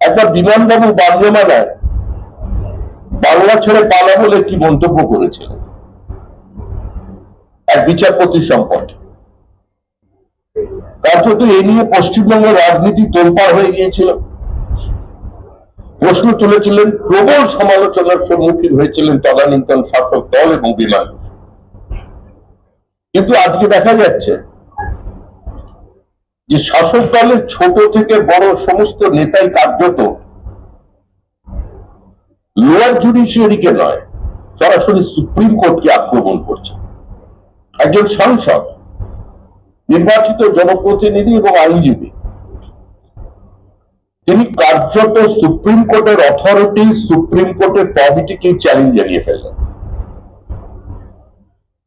একবার বিমানবাবু বাংলামালায় বাংলা ছেড়ে পালা বলে একটি মন্তব্য করেছিলেন এক বিচারপতি সম্পর্কে। কার্যত এ নিয়ে পশ্চিমবঙ্গের রাজনীতি তোলপাড় হয়ে গিয়েছিল। প্রশ্ন তুলেছিলেন, প্রবল সমালোচনার সম্মুখীন হয়েছিলেন তদানীন্তন শাসক দল এবং বিমান। কিন্তু আজকে দেখা যাচ্ছে যে শাসক দলের ছোট থেকে বড় সমস্ত নেতাই কার্যত লোয়ার জুডিশিয়ারিকে নয়, সরাসরি সুপ্রিম কোর্টকে আক্রমণ করছে। একজন সাংসদ, নির্বাচিত জনপ্রতিনিধি এবং আইনজীবী, তিনি কার্যত সুপ্রিম কোর্টের অথরিটি, সুপ্রিম কোর্টের প্রভিটিকে চ্যালেঞ্জ জানিয়ে ফেললেন।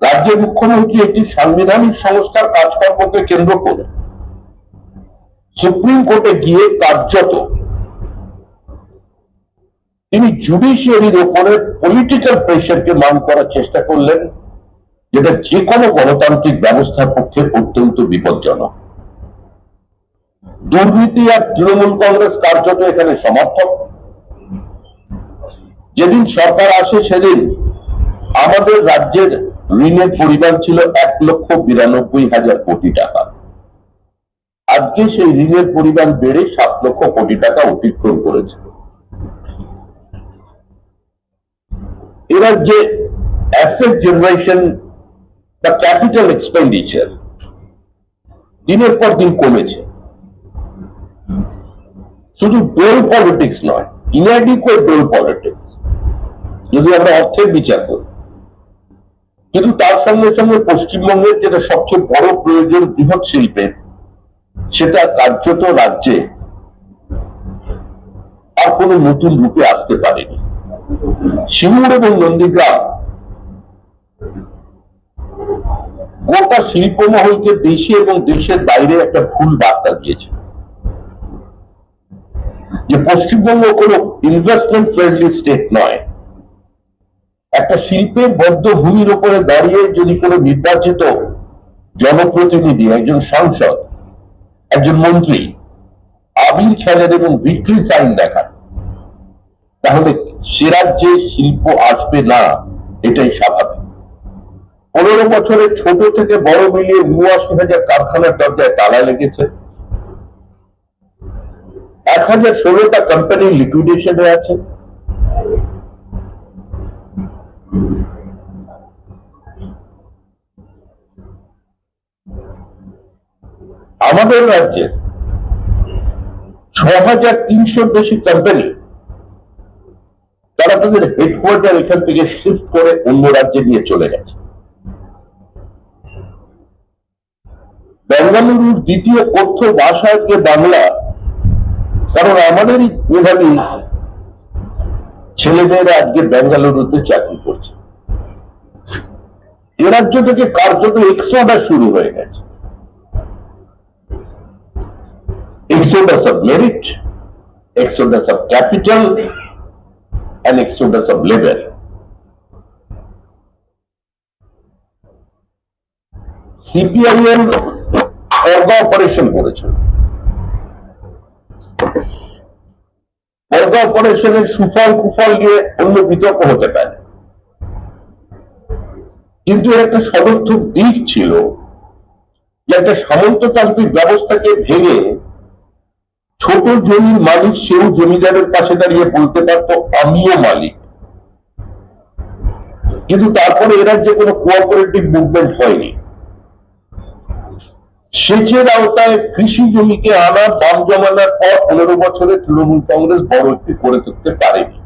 রাজ্যের মুখ্যমন্ত্রী একটি সাংবিধানিক সংস্থার কাজকর্মকে কেন্দ্র করে সুপ্রিম কোর্টে গিয়ে কার্যত তিনি জুডিশিয়ারির উপরে পলিটিক্যাল প্রেশারকে মান করার চেষ্টা করলেন, যেটা যে কোনো গণতান্ত্রিক ব্যবস্থার পক্ষে অত্যন্ত বিপজ্জনক। দুর্নীতি আর তৃণমূল কংগ্রেস কার্যত এখানে সমর্থক। যেদিন সরকার আসে সেদিন আমাদের রাজ্যের ঋণের পরিমাণ ছিল 1,92,000 কোটি টাকা। আজকে সেই ঋণের পরিমাণ বেড়ে 7 লক্ষ কোটি টাকা অতিক্রম করেছে। এবার যে অ্যাসেট জেনারেশন বা ক্যাপিটাল এক্সপেন্ডিচার দিনের পর দিন কমেছে। শুধু ডোল পলিটিক্স নয়, ইনঅ্যাডিকুয়েট ডোল পলিটিক্স যদি আমরা অর্থের বিচার করি। কিন্তু তার সঙ্গে সঙ্গে পশ্চিমবঙ্গের যেটা সবচেয়ে বড় প্রয়োজন বৃহৎ শিল্পের, সেটা কার্যত রাজ্যে আর কোনো নতুন রূপে আসতে পারেনি। সিঙ্গুর এবং নন্দীগ্রাম গোটা শিল্পমহলকে দেশে এবং দেশের বাইরে একটা ভুল বার্তা দিয়েছে যে পশ্চিমবঙ্গ কোনো ইনভেস্টমেন্ট ফ্রেন্ডলি স্টেট নয়। একটা শিল্পের বদ্ধ ভূমির উপরে দাঁড়িয়ে যদি কোনো নির্বাচিত জনপ্রতিনিধি, একজন সাংসদ, একজন মন্ত্রী আবির খেলেন এবং ভিক্টরি সাইন দেখান, তাহলে সে রাজ্যে শিল্প আসবে না, এটাই স্বাভাবিক। 15 বছরে ছোট থেকে বড় মিলিয়ে 89,000 কারখানার দরজায় তালা লেগেছে। 1016টা কোম্পানি লিকুইডেশনে আছে। আমাদের রাজ্যে 6,300 বেশি কোম্পানি, তারা তাদের হেডকোয়ার্টার এখান থেকে শিফট করে অন্য রাজ্যে নিয়ে চলে গেছে। বেঙ্গালুরুর দ্বিতীয় কথ্য ভাষা আজকে বাংলা, কারণ আমাদেরই মেধাবী ছেলেমেয়েরা আজকে বেঙ্গালুরুতে চাকরি করছে। এ রাজ্য থেকে কার্যত এক্সোডাস শুরু হয়ে গেছে। Exodus of merit, exodus of capital, and exodus of labor. CPIM পর্দা অপারেশন করেছিল। পর্দা অপারেশনের সুফল কুফল নিয়ে অন্য বিতর্ক হতে পারে, কিন্তু এর একটা সদর্থক দিক ছিল যে একটা সামন্ততান্ত্রিক ব্যবস্থাকে ভেঙে ছোট জমির মালিক সেও জমিদারের পাশে দাঁড়িয়ে বলতে পারতো আমিও মালিক। কিন্তু তারপরে এ রাজ্যে কোনো কোঅপারেটিভ মুভমেন্ট হয়নি। সেচের আওতায় কৃষি জমিকে আনা বাম জমানার পর 15 বছরে তৃণমূল কংগ্রেস বড় একটি করে তুলতে পারেনি।